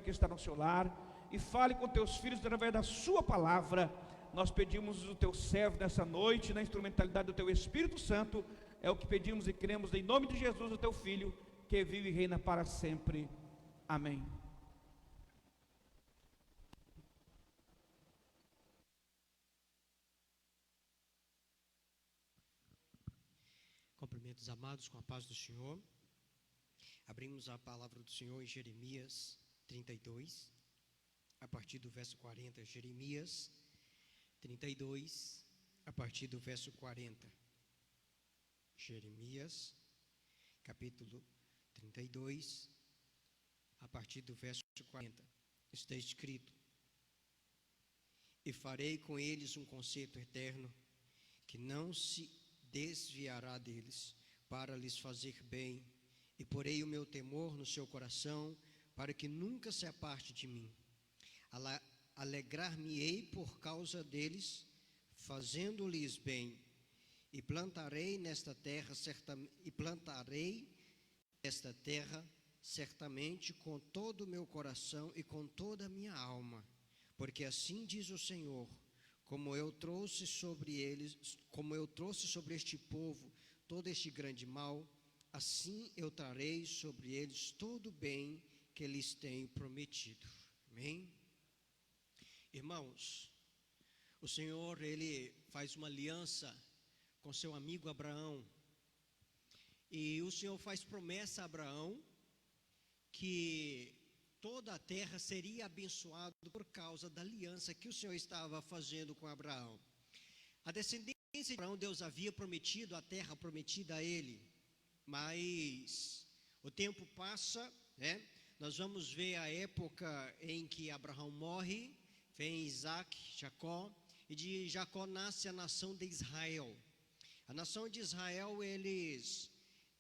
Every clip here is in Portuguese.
que está no seu lar e fale com teus filhos através da sua palavra. Nós pedimos o teu servo nessa noite, na instrumentalidade do teu Espírito Santo, é o que pedimos e cremos em nome de Jesus, o teu Filho, que vive e reina para sempre. Amém. Cumprimentos amados com a paz do Senhor. Abrimos a palavra do Senhor em Jeremias 32, a partir do verso 40. Jeremias 32, a partir do verso 40. Jeremias, capítulo 32, a partir do verso 40. Está escrito: E farei com eles um concerto eterno, que não se desviará deles, para lhes fazer bem, e porei o meu temor no seu coração, para que nunca se aparte de mim. Alegrar-me-ei por causa deles, fazendo-lhes bem, e plantarei nesta terra certamente com todo o meu coração e com toda a minha alma, porque assim diz o Senhor: como eu trouxe sobre este povo todo este grande mal, assim eu trarei sobre eles todo o bem que lhes tenho prometido. Amém? Irmãos, o Senhor, Ele faz uma aliança com seu amigo Abraão, e o Senhor faz promessa a Abraão que toda a terra seria abençoada por causa da aliança que o Senhor estava fazendo com Abraão. A descendência de Abraão, Deus havia prometido a terra prometida a ele, mas o tempo passa, né? Nós vamos ver a época em que Abraão morre, vem Isaac, Jacó, e de Jacó nasce a nação de Israel. A nação de Israel, eles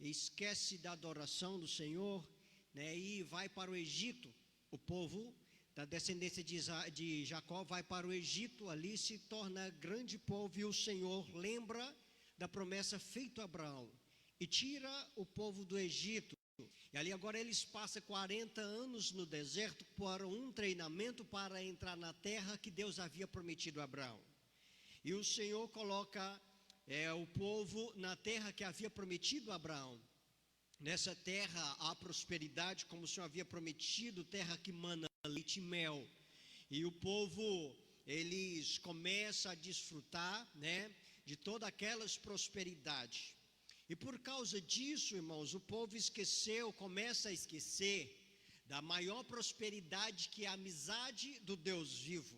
esquecem da adoração do Senhor, né, e vai para o Egito. O povo da descendência de Jacó vai para o Egito, ali se torna grande povo, e o Senhor lembra da promessa feita a Abraão e tira o povo do Egito. E ali agora eles passam 40 anos no deserto para um treinamento para entrar na terra que Deus havia prometido a Abraão. E o Senhor coloca o povo na terra que havia prometido a Abraão. Nessa terra há prosperidade, como o Senhor havia prometido, terra que mana leite e mel. E o povo, eles começam a desfrutar, né, de toda aquelas prosperidade. E por causa disso, irmãos, o povo começa a esquecer da maior prosperidade, que é a amizade do Deus vivo.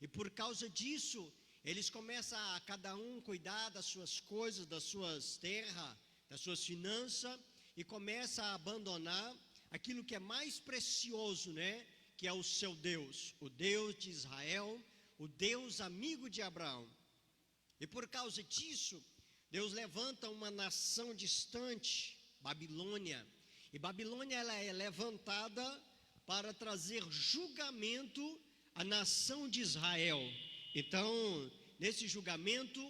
E por causa disso, eles começam a cada um cuidar das suas coisas, das suas terras, das suas finanças, e começa a abandonar aquilo que é mais precioso, né? Que é o seu Deus, o Deus de Israel, o Deus amigo de Abraão. E por causa disso, Deus levanta uma nação distante, Babilônia. E Babilônia, ela é levantada para trazer julgamento à nação de Israel. Então, nesse julgamento,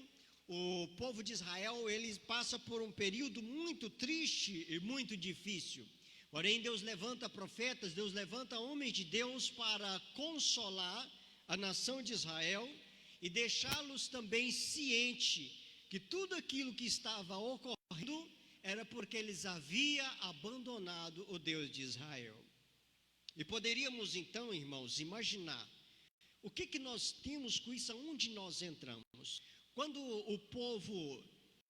o povo de Israel, ele passa por um período muito triste e muito difícil. Porém, Deus levanta profetas, Deus levanta homens de Deus para consolar a nação de Israel e deixá-los também ciente que tudo aquilo que estava ocorrendo era porque eles haviam abandonado o Deus de Israel. E poderíamos então, irmãos, imaginar o que nós temos com isso, aonde nós entramos. Quando o povo,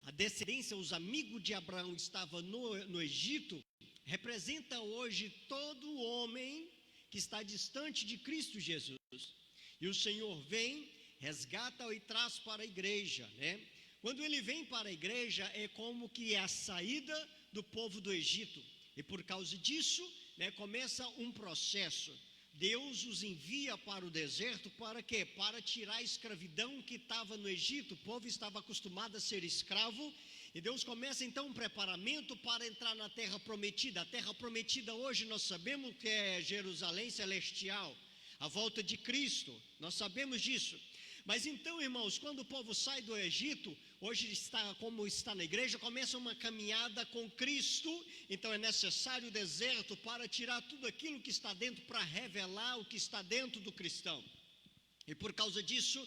a descendência, os amigos de Abraão estavam no Egito, representa hoje todo homem que está distante de Cristo Jesus. E o Senhor vem, resgata e traz para a igreja, né? Quando ele vem para a igreja, é como que é a saída do povo do Egito. E por causa disso, né, começa um processo. Deus os envia para o deserto para quê? Para tirar a escravidão que estava no Egito. O povo estava acostumado a ser escravo. E Deus começa então um preparamento para entrar na terra prometida. A terra prometida hoje nós sabemos que é Jerusalém celestial, a volta de Cristo. Nós sabemos disso. Mas então, irmãos, quando o povo sai do Egito, hoje está como está na igreja, começa uma caminhada com Cristo. Então é necessário o deserto para tirar tudo aquilo que está dentro, para revelar o que está dentro do cristão. E por causa disso,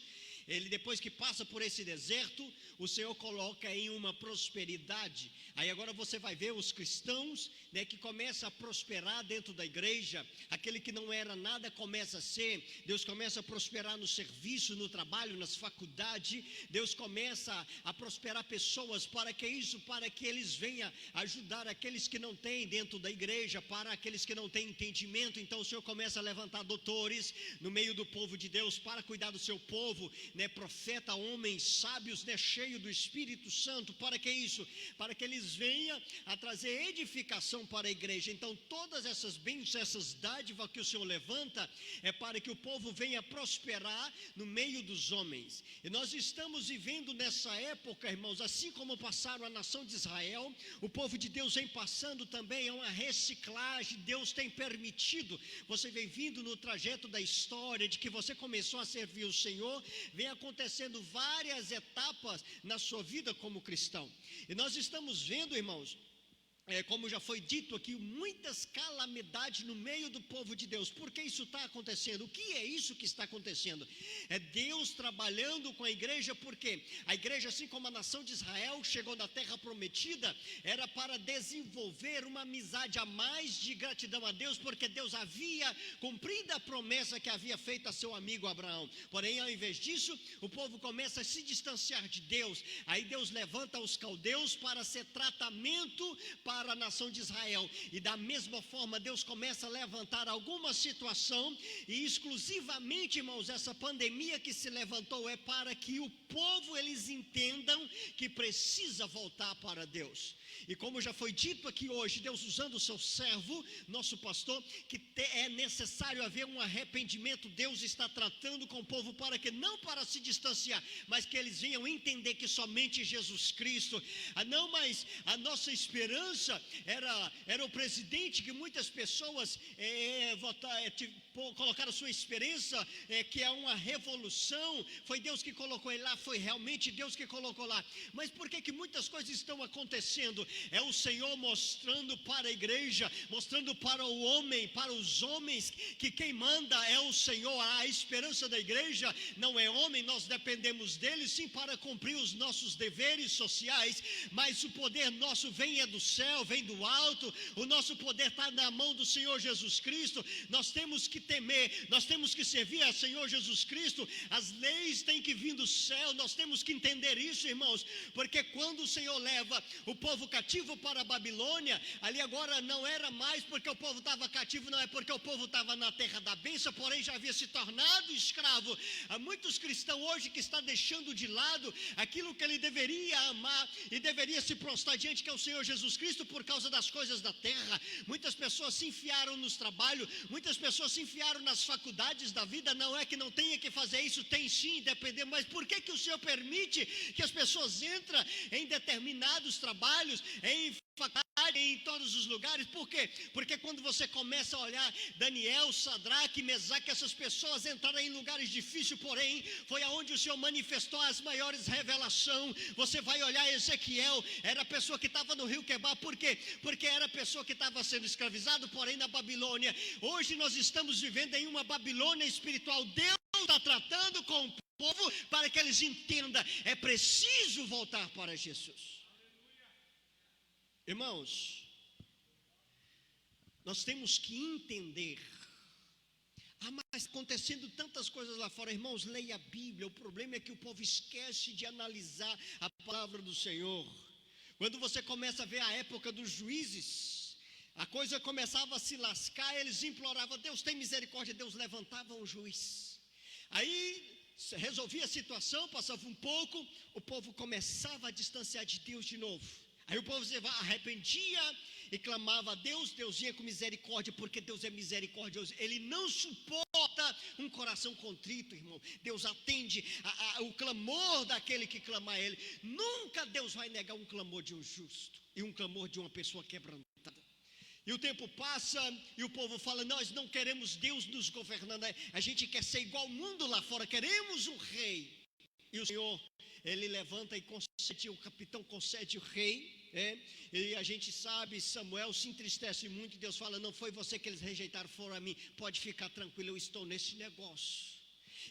ele, depois que passa por esse deserto, o Senhor coloca em uma prosperidade. Aí agora você vai ver os cristãos, né, que começam a prosperar dentro da igreja. Aquele que não era nada começa a ser. Deus começa a prosperar no serviço, no trabalho, nas faculdades. Deus começa a prosperar pessoas. Para que isso? Para que eles venham ajudar aqueles que não têm dentro da igreja, para aqueles que não têm entendimento. Então o Senhor começa a levantar doutores no meio do povo de Deus para cuidar do seu povo, né, profeta, homens sábios, né, cheio do Espírito Santo. Para que isso? Para que eles venham a trazer edificação para a igreja. Então todas essas bênçãos, essas dádivas que o Senhor levanta, é para que o povo venha prosperar no meio dos homens. E nós estamos vivendo nessa época, irmãos, assim como passaram a nação de Israel, o povo de Deus vem passando também, é uma reciclagem. Deus tem permitido, você vem vindo no trajeto da história, de que você começou a servir o Senhor, vem acontecendo várias etapas na sua vida como cristão. E nós estamos vendo, irmãos, como já foi dito aqui, muitas calamidades no meio do povo de Deus. Por que isso está acontecendo? O que é isso que está acontecendo? É Deus trabalhando com a igreja, porque a igreja, assim como a nação de Israel, chegou na terra prometida, era para desenvolver uma amizade a mais de gratidão a Deus, porque Deus havia cumprido a promessa que havia feito a seu amigo Abraão. Porém, ao invés disso, o povo começa a se distanciar de Deus. Aí Deus levanta os caldeus para ser tratamento para a nação de Israel. E da mesma forma Deus começa a levantar alguma situação, e exclusivamente, irmãos, essa pandemia que se levantou é para que o povo, eles entendam que precisa voltar para Deus. E como já foi dito aqui hoje, Deus usando o seu servo, nosso pastor, que é necessário haver um arrependimento. Deus está tratando com o povo para que, não para se distanciar, mas que eles venham entender que somente Jesus Cristo, não mais a nossa esperança era o presidente, que muitas pessoas colocaram sua esperança, que é uma revolução. Foi Deus que colocou ele lá, foi realmente Deus que colocou lá. Mas por que muitas coisas estão acontecendo? É o Senhor mostrando para a igreja, mostrando para o homem, para os homens, que quem manda é o Senhor. A esperança da igreja não é homem, nós dependemos dele sim para cumprir os nossos deveres sociais, mas o poder nosso vem do céu, vem do alto. O nosso poder está na mão do Senhor Jesus Cristo. Nós temos que temer, nós temos que servir ao Senhor Jesus Cristo. As leis têm que vir do céu. Nós temos que entender isso, irmãos, porque quando o Senhor leva o povo cativo para a Babilônia, ali agora não era mais porque o povo estava cativo, não, é porque o povo estava na terra da bênção, porém já havia se tornado escravo. Há muitos cristãos hoje que estão deixando de lado aquilo que ele deveria amar e deveria se prostrar diante, que é o Senhor Jesus Cristo, por causa das coisas da terra. Muitas pessoas se enfiaram nos trabalhos, muitas pessoas se enfiaram nas faculdades da vida. Não é que não tenha que fazer isso, tem sim, depender, mas por que o Senhor permite que as pessoas entrem em determinados trabalhos, em faculdade, em todos os lugares? Por quê? Porque quando você começa a olhar Daniel, Sadraque, Mesaque, essas pessoas entraram em lugares difíceis, porém foi aonde o Senhor manifestou as maiores revelações. Você vai olhar Ezequiel, era a pessoa que estava no rio Quebar. Por quê? Porque era a pessoa que estava sendo escravizado, porém na Babilônia. Hoje nós estamos vivendo em uma Babilônia espiritual. Deus está tratando com o povo para que eles entendam, é preciso voltar para Jesus. Irmãos, nós temos que entender. Mas acontecendo tantas coisas lá fora. Irmãos, leia a Bíblia. O problema é que o povo esquece de analisar a palavra do Senhor. Quando você começa a ver a época dos juízes, a coisa começava a se lascar. Eles imploravam: Deus tem misericórdia. Deus levantava um juiz. Aí resolvia a situação, passava um pouco, o povo começava a distanciar de Deus de novo. Aí o povo se arrependia e clamava a Deus. Deus vinha com misericórdia, porque Deus é misericordioso. Ele não suporta um coração contrito, irmão. Deus atende o clamor daquele que clama a Ele. Nunca Deus vai negar um clamor de um justo e um clamor de uma pessoa quebrantada. E o tempo passa e o povo fala: nós não queremos Deus nos governando, a gente quer ser igual ao mundo lá fora, queremos um rei. E o Senhor, ele levanta e concede, o capitão concede o rei, e a gente sabe, Samuel se entristece muito, e Deus fala: não foi você que eles rejeitaram, foram a mim, pode ficar tranquilo, eu estou nesse negócio.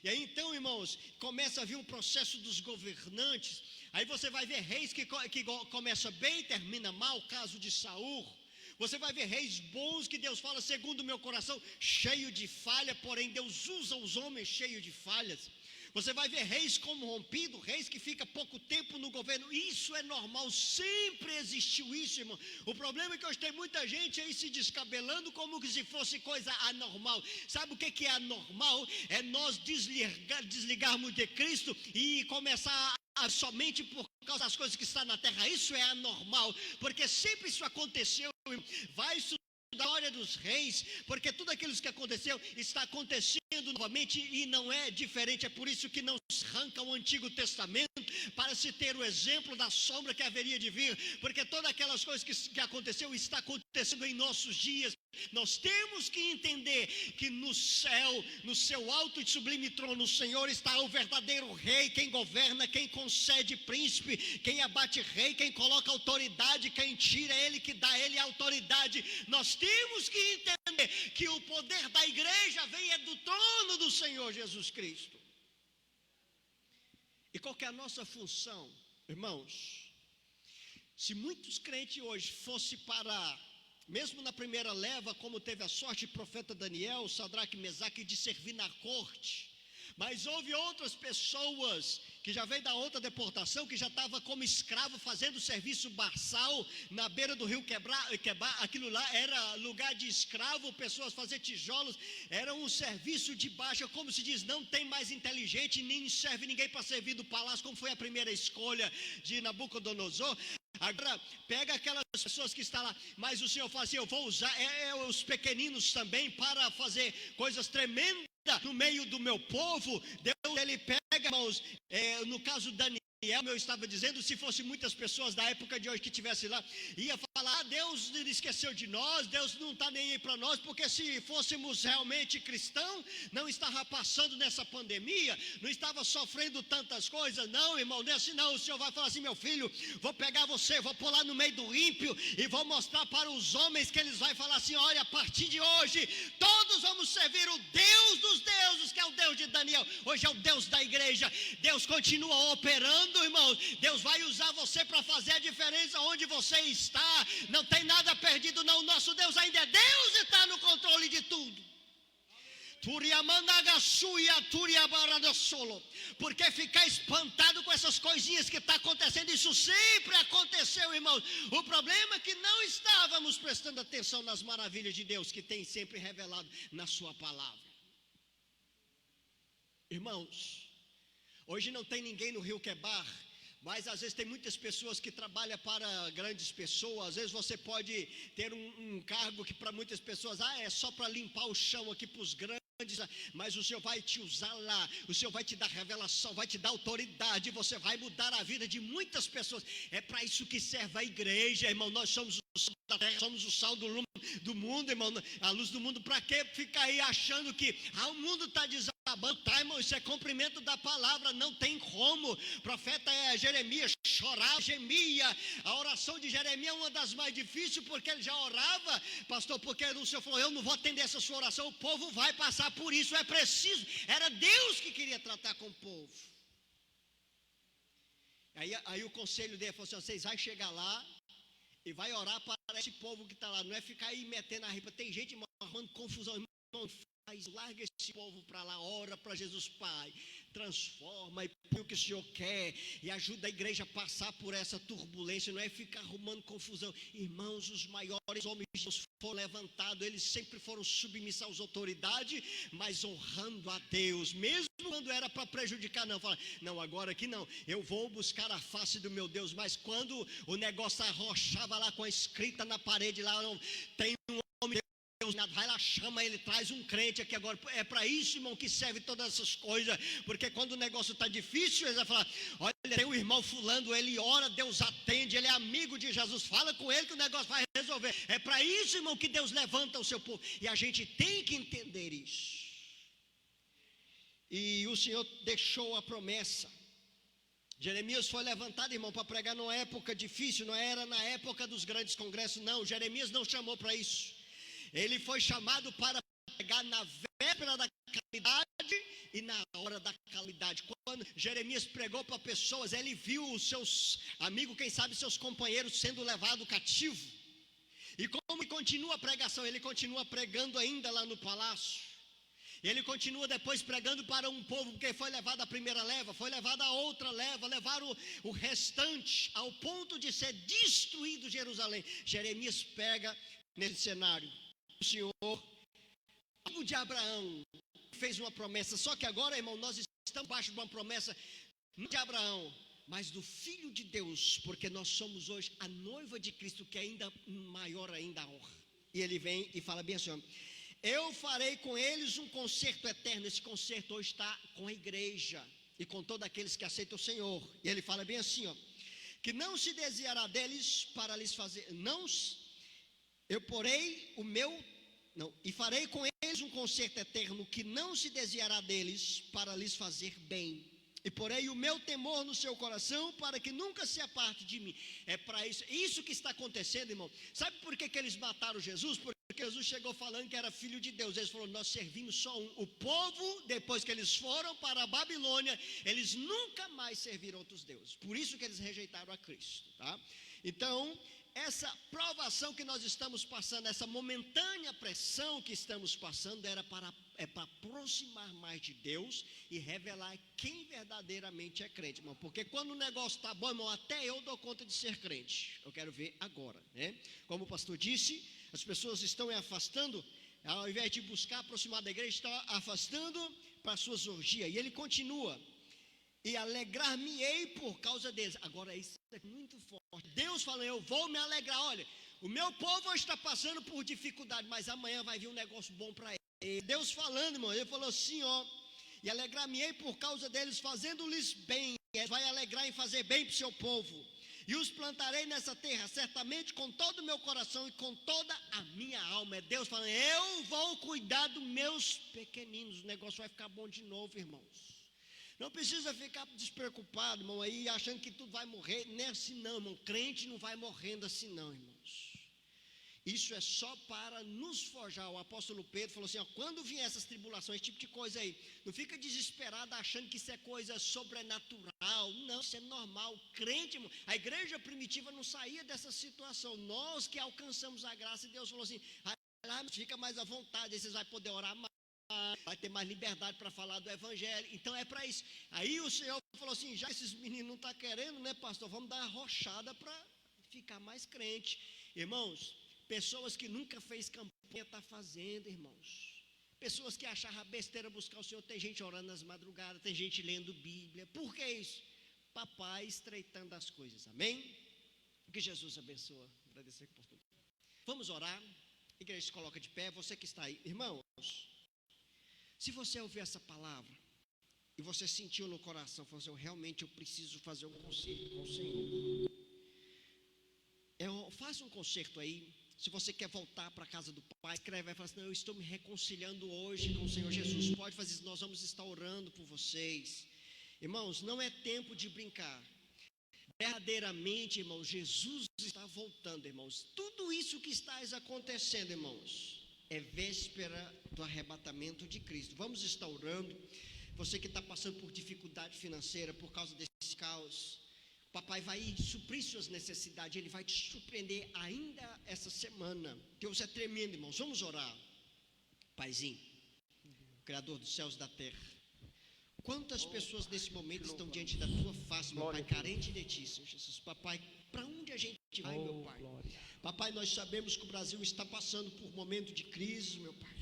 E aí então, irmãos, começa a vir um processo dos governantes. Aí você vai ver reis que começa bem e termina mal, caso de Saul. Você vai ver reis bons que Deus fala: segundo o meu coração, cheio de falha, porém Deus usa os homens cheios de falhas. Você vai ver reis corrompidos, reis que ficam pouco tempo no governo. Isso é normal, sempre existiu isso, irmão. O problema é que hoje tem muita gente aí se descabelando como que se fosse coisa anormal. Sabe o que é anormal? É nós desligarmos de Cristo e começar somente por causa das coisas que estão na terra. Isso é anormal, porque sempre isso aconteceu. Vai estudar a história dos reis, porque tudo aquilo que aconteceu está acontecendo novamente e não é diferente. É por isso que não se arranca o Antigo Testamento para se ter o exemplo da sombra que haveria de vir, porque todas aquelas coisas que aconteceu está acontecendo em nossos dias. Nós temos que entender que no céu, no seu alto e sublime trono, o Senhor está o verdadeiro rei, quem governa, quem concede príncipe, quem abate rei, quem coloca autoridade, quem tira, ele que dá ele a autoridade. Nós temos que entender que o poder da igreja vem do trono do Senhor Jesus Cristo. E qual que é a nossa função, irmãos? Se muitos crentes hoje fossem para, mesmo na primeira leva, como teve a sorte o profeta Daniel, Sadraque, Mesaque, de servir na corte, mas houve outras pessoas que já veio da outra deportação, que já estava como escravo fazendo serviço braçal na beira do rio Quebar. Aquilo lá era lugar de escravo, pessoas fazer tijolos, era um serviço de baixa, como se diz, não tem mais inteligente, nem serve ninguém para servir do palácio, como foi a primeira escolha de Nabucodonosor. Agora, pega aquelas pessoas que estão lá, mas o Senhor fala assim: eu vou usar os pequeninos também para fazer coisas tremendas no meio do meu povo. Deus, ele pega, irmãos, no caso Daniel, eu estava dizendo, se fosse muitas pessoas da época de hoje que estivessem lá, ia falar: Deus esqueceu de nós, Deus não está nem aí para nós, porque se fôssemos realmente cristãos, não estava passando nessa pandemia, não estava sofrendo tantas coisas. Não, irmão, não é assim não. O Senhor vai falar assim: meu filho, vou pegar você, vou pular no meio do ímpio e vou mostrar para os homens que eles vão falar assim: olha, a partir de hoje, todos vamos servir o Deus dos deuses, que é o Deus de Daniel. Hoje é o Deus da igreja. Deus continua operando, irmãos. Deus vai usar você para fazer a diferença onde você está. Não tem nada perdido não. O nosso Deus ainda é Deus e está no controle de tudo. Porque ficar espantado com essas coisinhas que estão acontecendo? Isso sempre aconteceu, irmãos. O problema é que não estávamos prestando atenção nas maravilhas de Deus, que tem sempre revelado na sua palavra. Irmãos, hoje não tem ninguém no rio Quebar, mas às vezes tem muitas pessoas que trabalham para grandes pessoas. Às vezes você pode ter um cargo que para muitas pessoas, é só para limpar o chão aqui para os grandes, mas o Senhor vai te usar lá, o Senhor vai te dar revelação, vai te dar autoridade, você vai mudar a vida de muitas pessoas. É para isso que serve a igreja, irmão. Nós somos o sal da terra, somos o sal do mundo, irmão, a luz do mundo. Para que ficar aí achando que o mundo está desabando? Tá, irmão, isso é cumprimento da palavra, não tem como. O profeta Jeremias chorava, gemia. A oração de Jeremias é uma das mais difíceis, porque ele já orava, pastor, porque o Senhor falou: eu não vou atender essa sua oração, o povo vai passar por isso, é preciso. Era Deus que queria tratar com o povo. Aí o conselho dele falou assim: vocês vão chegar lá e vai orar para esse povo que está lá, não é ficar aí metendo a ripa. Tem gente arrumando confusão, irmão. Larga esse povo para lá, ora para Jesus. Pai, transforma e põe o que o Senhor quer e ajuda a igreja a passar por essa turbulência, não é ficar arrumando confusão. Irmãos, os maiores homens de Deus foram levantados, eles sempre foram submissos às autoridades, mas honrando a Deus, mesmo quando era para prejudicar. Não, fala: não, agora aqui não, eu vou buscar a face do meu Deus. Mas quando o negócio arrochava lá com a escrita na parede, lá não tem um homem, Deus, vai lá, chama ele, traz um crente aqui agora. É para isso, irmão, que serve todas essas coisas. Porque quando o negócio está difícil, eles vão falar: olha, tem o irmão fulano, ele ora, Deus atende, ele é amigo de Jesus, fala com ele que o negócio vai resolver. É para isso, irmão, que Deus levanta o seu povo. E a gente tem que entender isso. E o Senhor deixou a promessa. Jeremias foi levantado, irmão, para pregar numa época difícil. Não era na época dos grandes congressos, não. Jeremias não chamou para isso. Ele foi chamado para pregar na véspera da calamidade e na hora da calamidade. Quando Jeremias pregou para pessoas, ele viu os seus amigos, quem sabe seus companheiros, sendo levados cativo. E como continua a pregação? Ele continua pregando ainda lá no palácio. Ele continua depois pregando para um povo, porque foi levado a primeira leva, foi levada a outra leva, levaram o restante, ao ponto de ser destruído Jerusalém. Jeremias pega nesse cenário. O Senhor, amigo de Abraão, fez uma promessa, só que agora, irmão, nós estamos debaixo de uma promessa, não de Abraão, mas do Filho de Deus, porque nós somos hoje a noiva de Cristo, que é ainda maior ainda a honra. E ele vem e fala bem assim: ó, eu farei com eles um concerto eterno. Esse concerto hoje está com a igreja e com todos aqueles que aceitam o Senhor. E ele fala bem assim, ó, que não se desviará deles para lhes fazer, eu porei o meu, e farei com eles um concerto eterno, que não se desviará deles para lhes fazer bem. E porei o meu temor no seu coração, para que nunca se aparte de mim. É para isso que está acontecendo, irmão. Sabe por que eles mataram Jesus? Porque Jesus chegou falando que era filho de Deus. Eles falaram: nós servimos só um. O povo, depois que eles foram para a Babilônia, eles nunca mais serviram outros deuses. Por isso que eles rejeitaram a Cristo, tá? Então, essa provação que nós estamos passando, essa momentânea pressão que estamos passando, para aproximar mais de Deus e revelar quem verdadeiramente é crente, irmão. Porque quando o negócio está bom, irmão, até eu dou conta de ser crente. Eu quero ver agora, né? Como o pastor disse, as pessoas estão afastando, ao invés de buscar aproximar da igreja, estão afastando para suas orgias. E ele continua: e alegrar-me-ei por causa deles. Agora isso é muito forte. Deus fala: eu vou me alegrar. Olha, o meu povo está passando por dificuldade, mas amanhã vai vir um negócio bom para ele. Deus falando, irmão, ele falou assim, ó: e alegrar-me-ei por causa deles, fazendo-lhes bem. Vai alegrar em fazer bem para o seu povo. E os plantarei nessa terra, certamente com todo o meu coração e com toda a minha alma. É Deus falando: eu vou cuidar dos meus pequeninos. O negócio vai ficar bom de novo, irmãos. Não precisa ficar despreocupado, irmão, aí achando que tudo vai morrer. Não é assim não, irmão. Crente não vai morrendo assim não, irmãos. Isso é só para nos forjar. O apóstolo Pedro falou assim, ó: quando vier essas tribulações, esse tipo de coisa aí, não fica desesperado achando que isso é coisa sobrenatural. Não, isso é normal. Crente, irmão, a igreja primitiva não saía dessa situação. Nós que alcançamos a graça, e Deus falou assim: lá fica mais à vontade, aí vocês vão poder orar mais, vai ter mais liberdade para falar do evangelho. Então é para isso. Aí o Senhor falou assim: já esses meninos não estão querendo, né, pastor? Vamos dar uma arrochada para ficar mais crente. Irmãos, pessoas que nunca fez campanha estão fazendo, irmãos. Pessoas que achavam besteira buscar o Senhor. Tem gente orando nas madrugadas, tem gente lendo Bíblia. Por que isso? Papai estreitando as coisas, amém? Que Jesus abençoe. Agradecer por tudo. Vamos orar. A igreja se coloca de pé. Você que está aí, irmãos, se você ouvir essa palavra e você sentiu no coração, falou assim: realmente eu preciso fazer um concerto com o Senhor. Faça um concerto aí. Se você quer voltar para a casa do Pai, escreve e fala assim: eu estou me reconciliando hoje com o Senhor Jesus. Pode fazer isso, nós vamos estar orando por vocês. Irmãos, não é tempo de brincar. Verdadeiramente, irmãos, Jesus está voltando, irmãos. Tudo isso que está acontecendo, irmãos, é véspera do arrebatamento de Cristo. Vamos estar orando. Você que está passando por dificuldade financeira por causa desse caos, papai vai suprir suas necessidades. Ele vai te surpreender ainda essa semana. Deus é tremendo, irmãos. Vamos orar. Paizinho, Criador dos céus e da terra, quantas pessoas nesse momento estão diante da tua face, meu Pai, carente de ti, Senhor Jesus. Papai, para onde a gente vai, meu Pai? Papai, nós sabemos que o Brasil está passando por um momento de crise, meu Pai.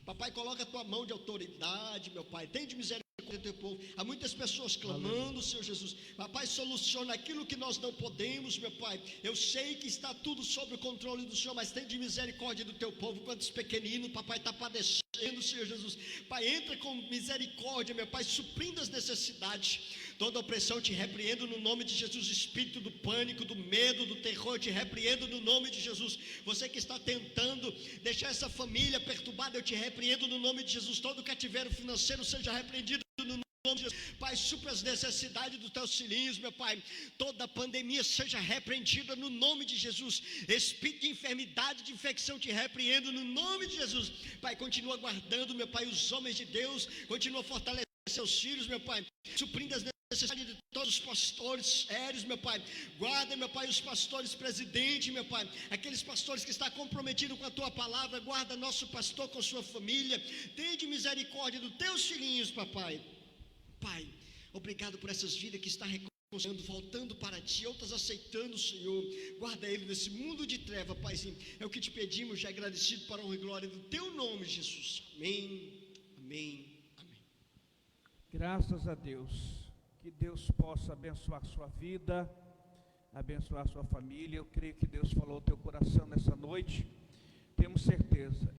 Papai, coloca a tua mão de autoridade, meu Pai. Tem de misericórdia do teu povo. Há muitas pessoas clamando, Senhor Jesus. Papai, soluciona aquilo que nós não podemos, meu Pai. Eu sei que está tudo sob o controle do Senhor, mas tem de misericórdia do teu povo. Quantos pequeninos, papai, está padecendo, Senhor Jesus. Pai, entra com misericórdia, meu Pai, suprindo as necessidades. Toda opressão te repreendo no nome de Jesus. Espírito do pânico, do medo, do terror, te repreendo no nome de Jesus. Você que está tentando deixar essa família perturbada, eu te repreendo no nome de Jesus. Todo cativeiro financeiro seja repreendido no nome de Jesus. Pai, supra as necessidades dos teus filhinhos, meu Pai. Toda pandemia seja repreendida no nome de Jesus. Espírito de enfermidade, de infecção, te repreendo no nome de Jesus. Pai, continua guardando, meu Pai, os homens de Deus. Continua fortalecendo seus filhos, meu Pai, suprindo as necessidades de todos os pastores sérios, meu Pai. Guarda, meu Pai, os pastores presidentes, meu Pai, aqueles pastores que estão comprometidos com a tua palavra. Guarda nosso pastor com sua família. Tende misericórdia dos teus filhinhos, papai. Pai, obrigado por essas vidas que estão reconciliando, voltando para ti, outras aceitando o Senhor. Guarda ele nesse mundo de treva, Paizinho. É o que te pedimos, já agradecido para a honra e glória do teu nome, Jesus. Amém, amém. Graças a Deus, que Deus possa abençoar a sua vida, abençoar a sua família. Eu creio que Deus falou ao teu coração nessa noite, temos certeza.